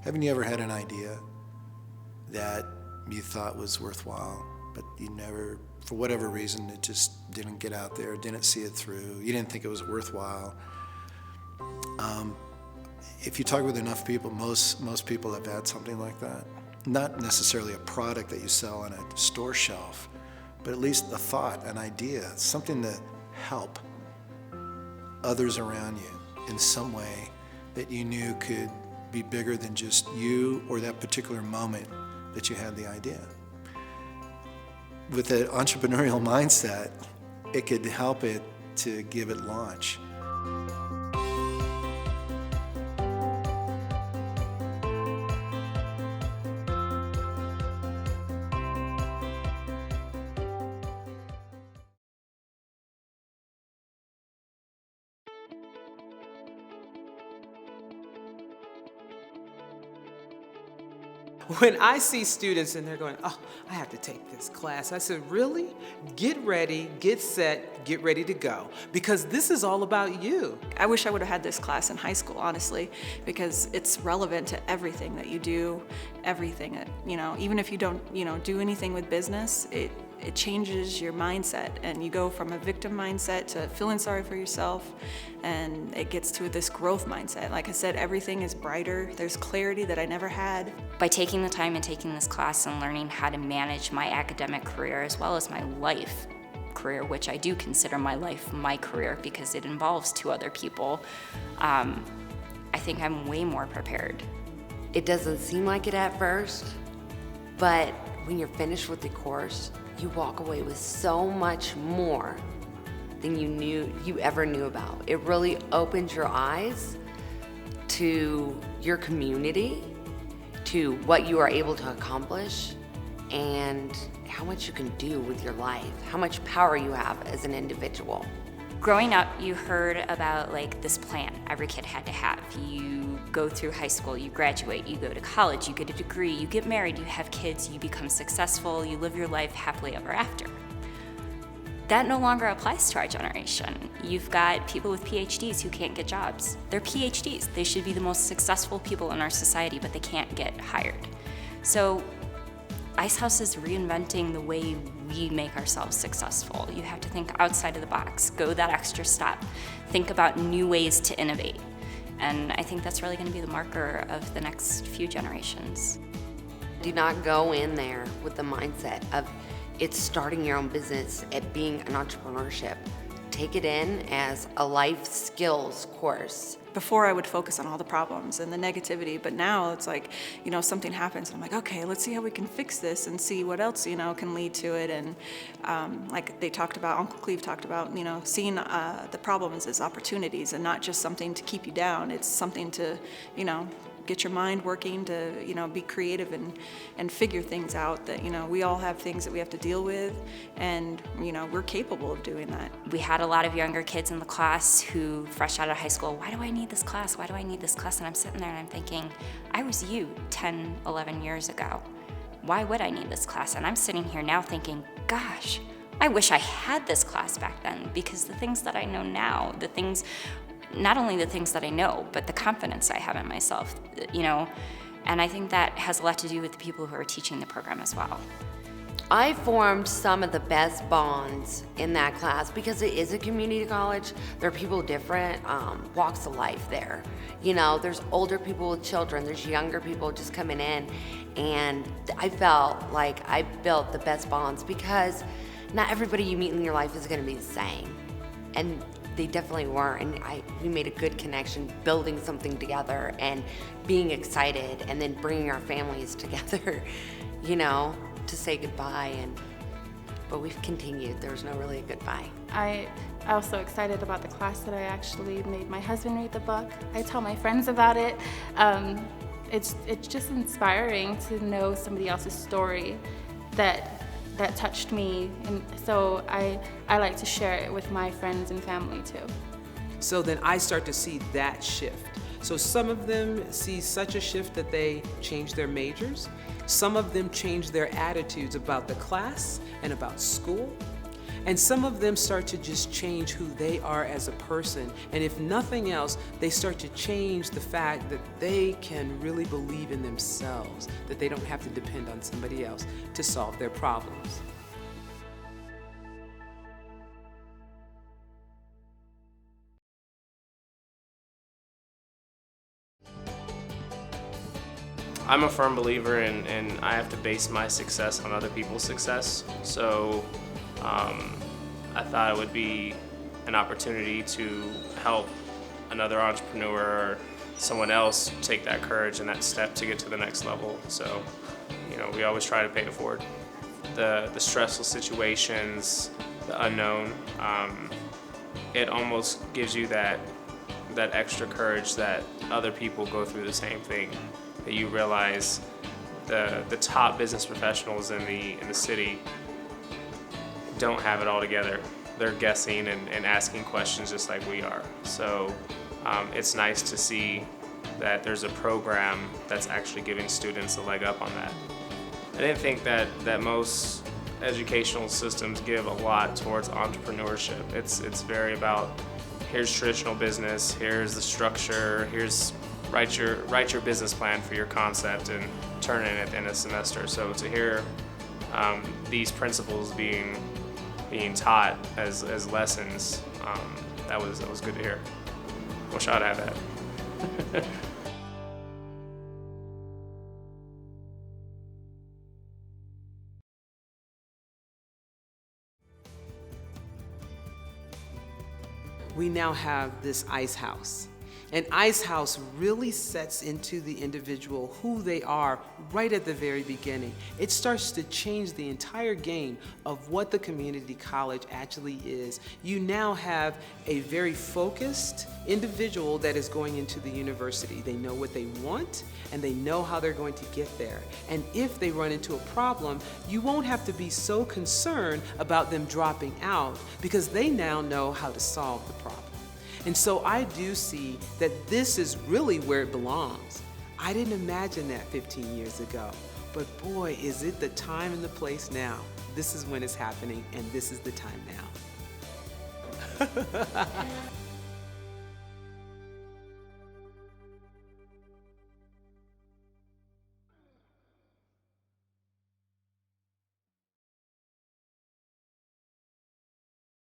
Haven't you ever had an idea that you thought was worthwhile, but you never, for whatever reason, it just didn't get out there, didn't see it through, you didn't think it was worthwhile? If you talk with enough people, most people have had something like that. Not necessarily a product that you sell on a store shelf, but at least a thought, an idea, something to help others around you in some way that you knew could be bigger than just you or that particular moment that you had the idea. With an entrepreneurial mindset, it could help it to give it launch. When I see students and they're going, oh, I have to take this class, I said, really? Get ready, get set, get ready to go. Because this is all about you. I wish I would have had this class in high school, honestly, because it's relevant to everything that you do, everything that, even if you don't, do anything with business, it changes your mindset, and you go from a victim mindset to feeling sorry for yourself, and it gets to this growth mindset. Like I said, everything is brighter. There's clarity that I never had. By taking the time and taking this class and learning how to manage my academic career as well as my life career, which I do consider my life my career because it involves two other people, I think I'm way more prepared. It doesn't seem like it at first, but when you're finished with the course, you walk away with so much more than you ever knew about. It really opens your eyes to your community, to what you are able to accomplish, and how much you can do with your life, how much power you have as an individual. Growing up, you heard about this plan every kid had to have. You go through high school, you graduate, you go to college, you get a degree, you get married, you have kids, you become successful, you live your life happily ever after. That no longer applies to our generation. You've got people with PhDs who can't get jobs. They're PhDs. They should be the most successful people in our society, but they can't get hired. So IceHouse is reinventing the way we make ourselves successful. You have to think outside of the box, go that extra step, think about new ways to innovate. And I think that's really going to be the marker of the next few generations. Do not go in there with the mindset of it's starting your own business, at being an entrepreneurship. Take it in as a life skills course. Before I would focus on all the problems and the negativity, but now it's like, something happens and I'm like, okay, let's see how we can fix this and see what else, can lead to it. And like they talked about, Uncle Cleve talked about, seeing the problems as opportunities and not just something to keep you down. It's something to, get your mind working, to be creative and figure things out that we all have things that we have to deal with, and we're capable of doing that. We had a lot of younger kids in the class who, fresh out of high school, why do I need this class? Why do I need this class? And I'm sitting there and I'm thinking, I was you 10, 11 years ago. Why would I need this class? And I'm sitting here now thinking, gosh, I wish I had this class back then, because the things that I know now, not only the things that I know, but the confidence I have in myself, and I think that has a lot to do with the people who are teaching the program as well. I formed some of the best bonds in that class because it is a community college. There are people different walks of life there. There's older people with children, there's younger people just coming in, and I felt like I built the best bonds because not everybody you meet in your life is going to be the same. And they definitely were, and we made a good connection, building something together and being excited, and then bringing our families together, to say goodbye. But we've continued. There was no really goodbye. I was so excited about the class that I actually made my husband read the book. I tell my friends about it. It's just inspiring to know somebody else's story that touched me, and so I like to share it with my friends and family too. So then I start to see that shift. So some of them see such a shift that they change their majors. Some of them change their attitudes about the class and about school. And some of them start to just change who they are as a person. And if nothing else, they start to change the fact that they can really believe in themselves, that they don't have to depend on somebody else to solve their problems. I'm a firm believer in I have to base my success on other people's success. So I thought it would be an opportunity to help another entrepreneur or someone else take that courage and that step to get to the next level. So, we always try to pay it forward. The stressful situations, the unknown, it almost gives you that extra courage that other people go through the same thing. That you realize the top business professionals in the city don't have it all together. They're guessing and asking questions just like we are. So it's nice to see that there's a program that's actually giving students a leg up on that. I didn't think that most educational systems give a lot towards entrepreneurship. It's very about, here's traditional business, here's the structure, here's write your business plan for your concept and turn it in at the end of the semester. So to hear these principles being taught as lessons, that was good to hear. Wish I'd have that. We now have this IceHouse. And IceHouse really sets into the individual who they are right at the very beginning. It starts to change the entire game of what the community college actually is. You now have a very focused individual that is going into the university. They know what they want and they know how they're going to get there. And if they run into a problem, you won't have to be so concerned about them dropping out because they now know how to solve the problem. And so I do see that this is really where it belongs. I didn't imagine that 15 years ago, but boy, is it the time and the place now. This is when it's happening, and this is the time now.